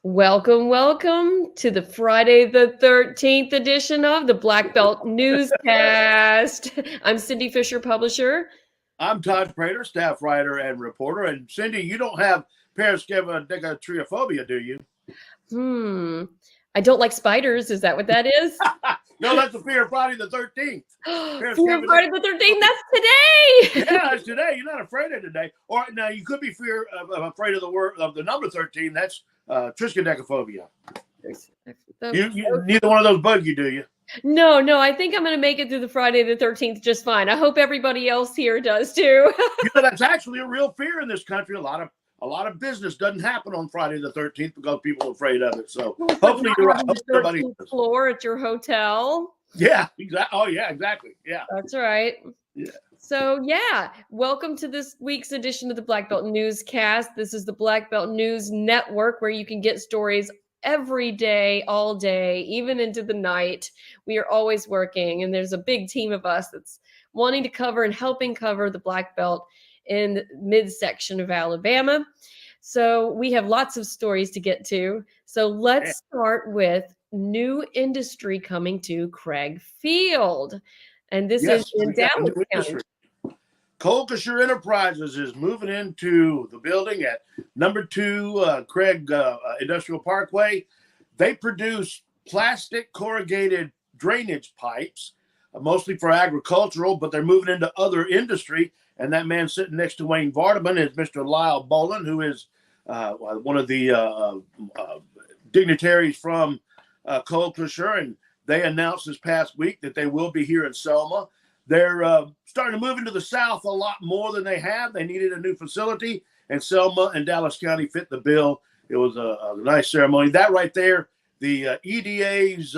Welcome, welcome to the Friday the 13th edition of the Black Belt Newscast. I'm Cindy Fisher, publisher. I'm Todd Prater, staff writer and reporter. And Cindy, you don't have paraskeva do you? I don't like spiders. Is that what that is? No, that's the fear of Friday the 13th. Fear of Friday the 13th, that's today. Yeah, it's today. You're not afraid of today. Or now you could be afraid of the word of the number 13. That's triskaidekaphobia. You neither one of those bug you, do you? No, I think I'm going to make it through the Friday the 13th just fine. I hope everybody else here does too. That's actually a real fear in this country. A lot of business doesn't happen on Friday the 13th because people are afraid of it. So hopefully you're right. The 13th floor at your hotel. Yeah, exactly. Oh, yeah, exactly. Yeah. That's right. Yeah. So, welcome to this week's edition of the Black Belt Newscast. This is the Black Belt News Network, where you can get stories every day, all day, even into the night. We are always working, and there's a big team of us that's wanting to cover and helping cover the Black Belt in the midsection of Alabama. So we have lots of stories to get to. So let's start with new industry coming to Craig Field. And this is in Dallas County. Colchester Enterprises is moving into the building at number 2 Craig Industrial Parkway. They produce plastic corrugated drainage pipes, mostly for agricultural, but they're moving into other industry. And that man sitting next to Wayne Vardaman is Mr. Lyle Boland, who is one of the dignitaries from Colchester. And they announced this past week that they will be here in Selma. They're starting to move into the South a lot more than they have. They needed a new facility, and Selma and Dallas County fit the bill. It was a nice ceremony. That right there, the EDA's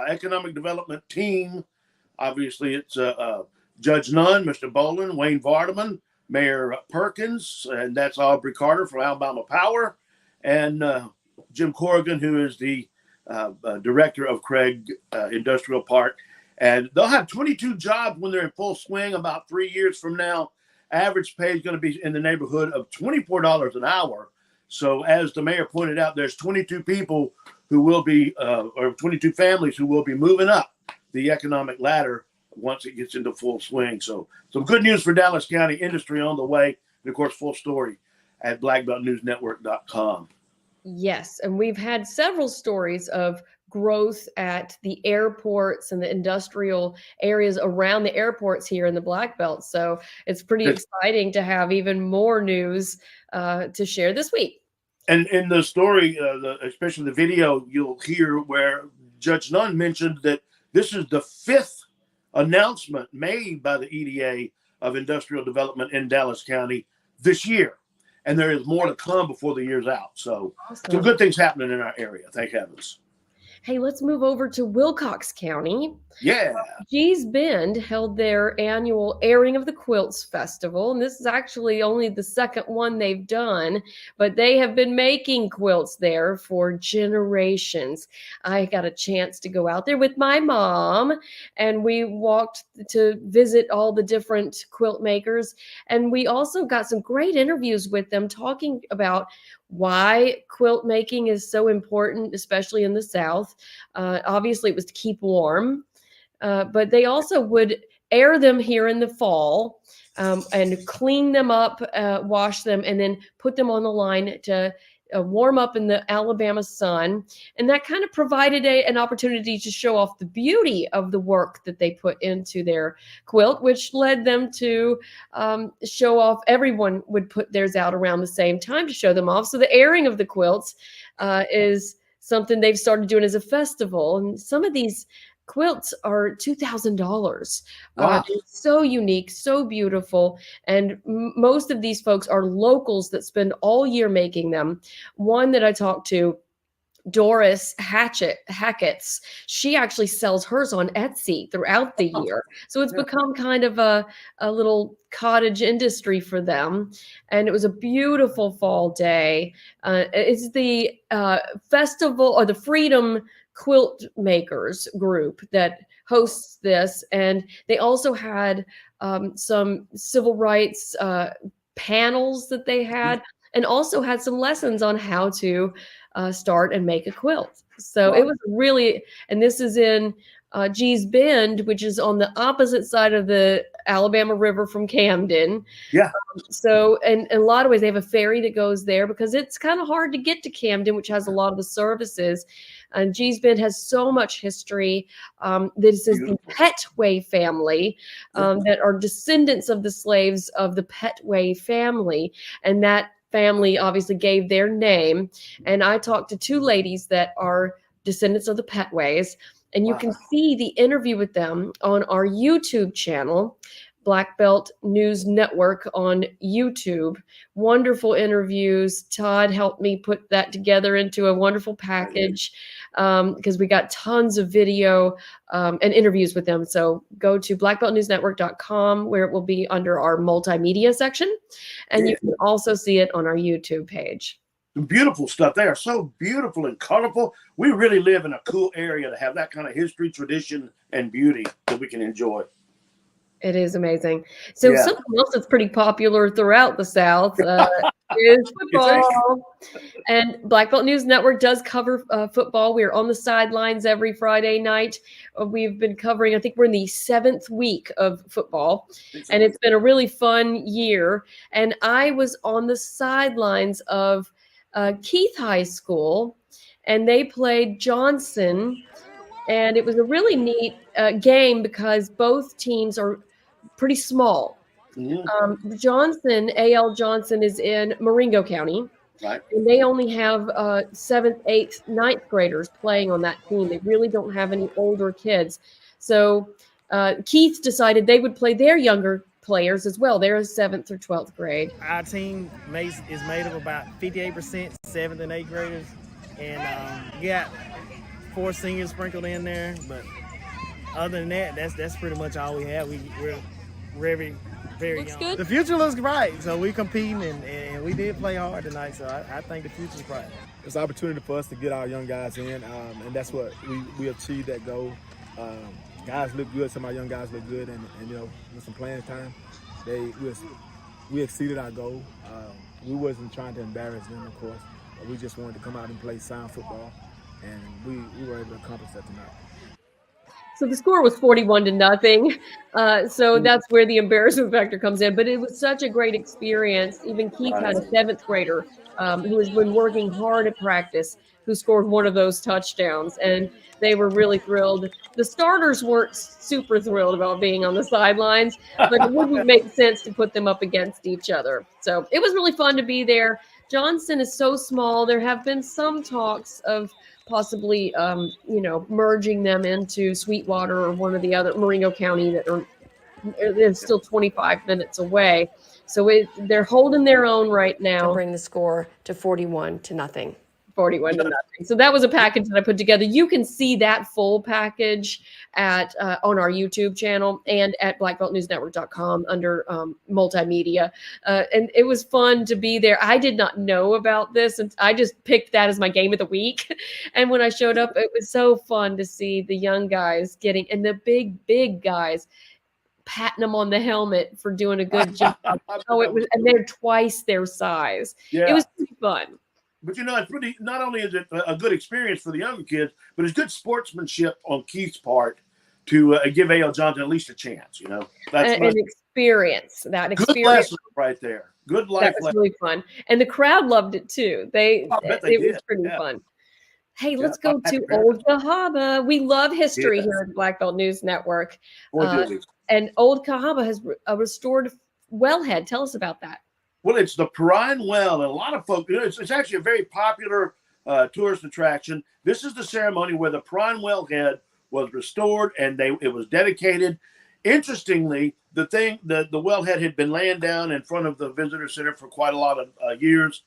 economic development team, obviously it's Judge Nunn, Mr. Boland, Wayne Vardaman, Mayor Perkins, and that's Aubrey Carter from Alabama Power, and Jim Corrigan, who is the director of Craig Industrial Park. And they'll have 22 jobs when they're in full swing about 3 years from now. Average pay is going to be in the neighborhood of $24 an hour. So as the mayor pointed out, there's 22 people who will be, or 22 families who will be moving up the economic ladder once it gets into full swing. So some good news for Dallas County industry on the way. And of course, full story at blackbeltnewsnetwork.com. Yes. And we've had several stories of growth at the airports and the industrial areas around the airports here in the Black Belt. So it's pretty exciting to have even more news to share this week. And in the story, especially the video, you'll hear where Judge Nunn mentioned that this is the 5th announcement made by the EDA of industrial development in Dallas County this year. And there is more to come before the year's out. So some good things happening in our area. Thank heavens. Hey, let's move over to Wilcox County. Yeah. Gee's Bend held their annual airing of the Quilts Festival. And this is actually only the second one they've done, but they have been making quilts there for generations. I got a chance to go out there with my mom, and we walked to visit all the different quilt makers. And we also got some great interviews with them talking about why quilt making is so important, especially in the South. Obviously, it was to keep warm, but they also would air them here in the fall and clean them up, wash them, and then put them on the line to warm up in the Alabama sun. And that kind of provided an opportunity to show off the beauty of the work that they put into their quilt, which led them to show off. Everyone would put theirs out around the same time to show them off. So the airing of the quilts is something they've started doing as a festival. And some of these quilts are $2,000. Wow. So unique, so beautiful. And most of these folks are locals that spend all year making them. One that I talked to, Doris Hackett's, she actually sells hers on Etsy throughout the year. So it's become kind of a little cottage industry for them. And it was a beautiful fall day. It's the festival, or the Freedom Quilt Makers group that hosts this. And they also had some civil rights panels that they had. and also had some lessons on how to start and make a quilt. So Wow. it was really, and this is in Gee's Bend, which is on the opposite side of the Alabama River from Camden. Yeah. So, and in a lot of ways, they have a ferry that goes there because it's kind of hard to get to Camden, which has a lot of the services. And Gee's Bend has so much history. This is the Beautiful. Petway family that are descendants of the slaves of the Petway family. And that family obviously gave their name. And I talked to two ladies that are descendants of the Petways. And you can see the interview with them on our YouTube channel, Black Belt News Network on YouTube. Wonderful interviews. Todd helped me put that together into a wonderful package because we got tons of video and interviews with them. So go to blackbeltnewsnetwork.com where it will be under our multimedia section. And you can also see it on our YouTube page. Beautiful stuff. They are so beautiful and colorful. We really live in a cool area to have that kind of history, tradition, and beauty that we can enjoy. It is amazing. So something else that's pretty popular throughout the South is football. And Black Belt News Network does cover football. We're on the sidelines every Friday night. We've been covering, I think we're in the 7th week of football. And it's been a really fun year. And I was on the sidelines of Keith High School, and they played Johnson. And it was a really neat game because both teams are pretty small. Johnson, A.L. Johnson, is in Marengo County. Right. And they only have 7th, 8th, 9th graders playing on that team. They really don't have any older kids. So Keith decided they would play their younger players as well. They're 7th or 12th grade. Our team is made of about 58% 7th and 8th graders. And we got 4 seniors sprinkled in there. But other than that, that's pretty much all we have. We're very, very young. Good. The future looks bright. So we competing and we did play hard tonight. So I think the future's bright. It's an opportunity for us to get our young guys in, and that's what we achieved that goal. Guys look good. Some of our young guys look good, and you know, with some playing time, we exceeded our goal. We wasn't trying to embarrass them, of course, but we just wanted to come out and play sound football, and we were able to accomplish that tonight. So the score was 41-0. So that's where the embarrassment factor comes in. But it was such a great experience. Even Keith had a 7th grader who has been working hard at practice, who scored one of those touchdowns. And they were really thrilled. The starters weren't super thrilled about being on the sidelines, but it wouldn't make sense to put them up against each other. So it was really fun to be there. Johnson is so small. There have been some talks of possibly, merging them into Sweetwater or one of the other Marengo County they're still 25 minutes away. So they're holding their own right now. To bring the score to 41-0. 41-0. So that was a package that I put together. You can see that full package at on our YouTube channel and at blackbeltnewsnetwork.com under multimedia. And it was fun to be there. I did not know about this, and I just picked that as my game of the week. And when I showed up, it was so fun to see the young guys and the big guys patting them on the helmet for doing a good job. And they're twice their size. Yeah. It was pretty fun. But it's pretty. Not only is it a good experience for the younger kids, but it's good sportsmanship on Keith's part to give A.L. Johnson at least a chance. That's an experience. That experience, good lesson right there. Good life. That was really fun, and the crowd loved it too. It was pretty fun. Hey, let's go to Old Cahawba. We love history here at Black Belt News Network. And Old Cahawba has a restored wellhead. Tell us about that. Well, it's the Perrine Well, and a lot of folks, it's actually a very popular tourist attraction. This is the ceremony where the Perrine Well head was restored and it was dedicated. Interestingly, the wellhead had been laying down in front of the visitor center for quite a lot of years.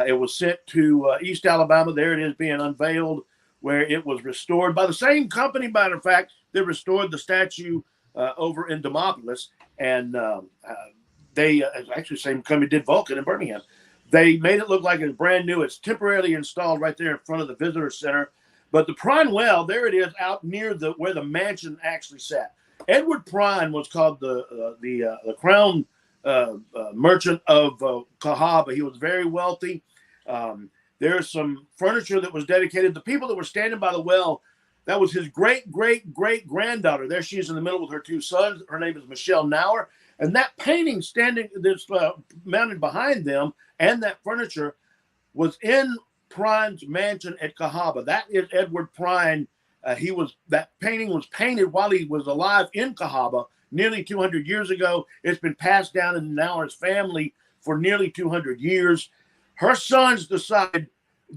It was sent to East Alabama. There it is being unveiled, where it was restored by the same company, matter of fact, that restored the statue over in Demopolis. And they actually the same company did Vulcan in Birmingham. They made it look like it's brand new. It's temporarily installed right there in front of the visitor center. But the Perrine Well, there it is out near where the mansion actually sat. Edward Perrine was called the crown merchant of Cahawba. He was very wealthy. There's some furniture that was dedicated. The people that were standing by the well, that was his great-great-great-granddaughter. There she is in the middle with her two sons. Her name is Michelle Nauer. And that painting standing that's mounted behind them and that furniture was in Prine's mansion at Cahawba. That is Edward Prine. That painting was painted while he was alive in Cahawba nearly 200 years ago. It's been passed down in the Nauer's family for nearly 200 years. Her sons decided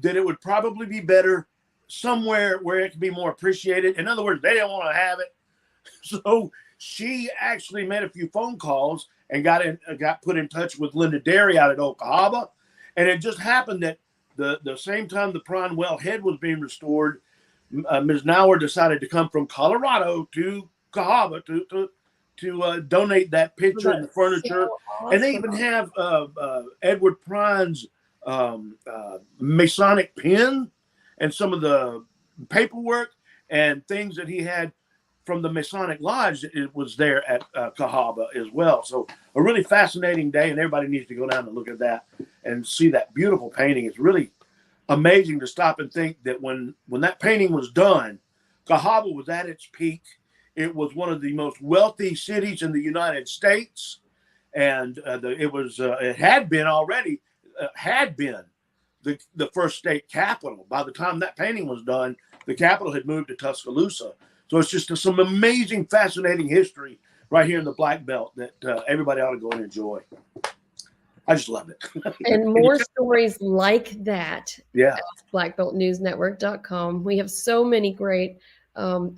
that it would probably be better somewhere where it could be more appreciated. In other words, they didn't want to have it. So she actually made a few phone calls and got put in touch with Linda Derry out at Old Cahawba. And it just happened that the same time the Prine wellhead was being restored, Ms. Nauer decided to come from Colorado to Cahawba to donate that picture and the furniture. So awesome. And they even have Edward Prine's Masonic pin and some of the paperwork and things that he had from the Masonic Lodge. It was there at Cahawba as well. So a really fascinating day, and everybody needs to go down and look at that and see that beautiful painting. It's really amazing to stop and think that when that painting was done, Cahawba was at its peak. It was one of the most wealthy cities in the United States, and it had been already the first state capital. By the time that painting was done, the capital had moved to Tuscaloosa. So it's just some amazing, fascinating history right here in the Black Belt that everybody ought to go and enjoy. I just love it. And more stories like that. Yeah. At blackbeltnewsnetwork.com. We have so many great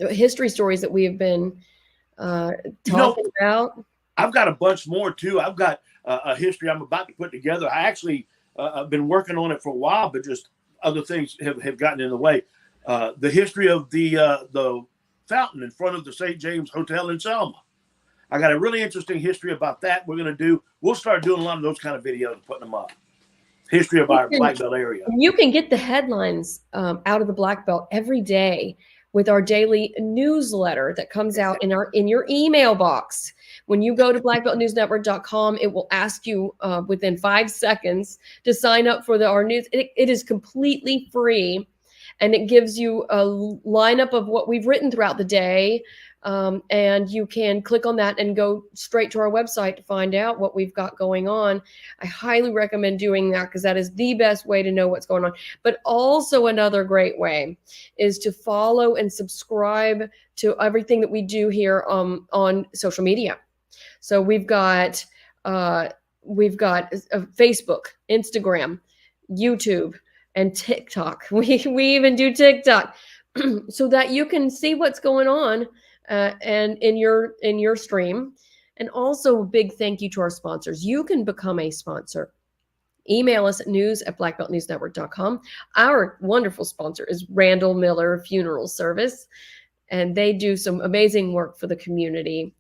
history stories that we have been talking about. I've got a bunch more too. I've got a history I'm about to put together. I actually I've been working on it for a while, but just other things have gotten in the way. The history of the fountain in front of the St. James Hotel in Selma. I got a really interesting history about that. We'll start doing a lot of those kind of videos and putting them up. History of our Black Belt area. You can get the headlines out of the Black Belt every day with our daily newsletter that comes out in your email box. When you go to blackbeltnewsnetwork.com, it will ask you within 5 seconds to sign up for our news. It is completely free, and it gives you a lineup of what we've written throughout the day. And you can click on that and go straight to our website to find out what we've got going on. I highly recommend doing that because that is the best way to know what's going on. But also another great way is to follow and subscribe to everything that we do here on social media. So we've got Facebook, Instagram, YouTube, and TikTok. We even do TikTok so that you can see what's going on. And in your stream. And also a big thank you to our sponsors. You can become a sponsor. Email us at news@blackbeltnewsnetwork.com. Our wonderful sponsor is Randall Miller Funeral Service, and they do some amazing work for the community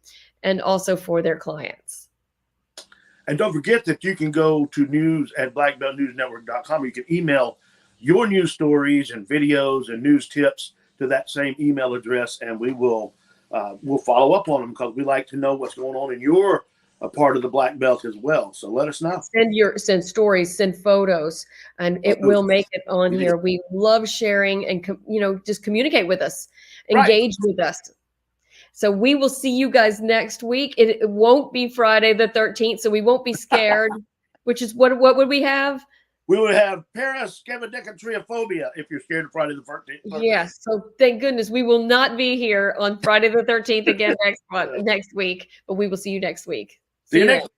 and also for their clients. And don't forget that you can go to news@blackbeltnewsnetwork.com. You can email your news stories and videos and news tips to that same email address, and we'll follow up on them because we like to know what's going on in your part of the Black Belt as well. So let us know. Send stories, send photos, and it will make it on here. We love sharing and just communicate with us, engage with us. So we will see you guys next week. It won't be Friday the 13th, so we won't be scared. Which is what would we have? We would have paraskevidecatreophobia if you're scared of Friday the 13th. Yes. So thank goodness we will not be here on Friday the 13th again next week, but we will see you next week. See you next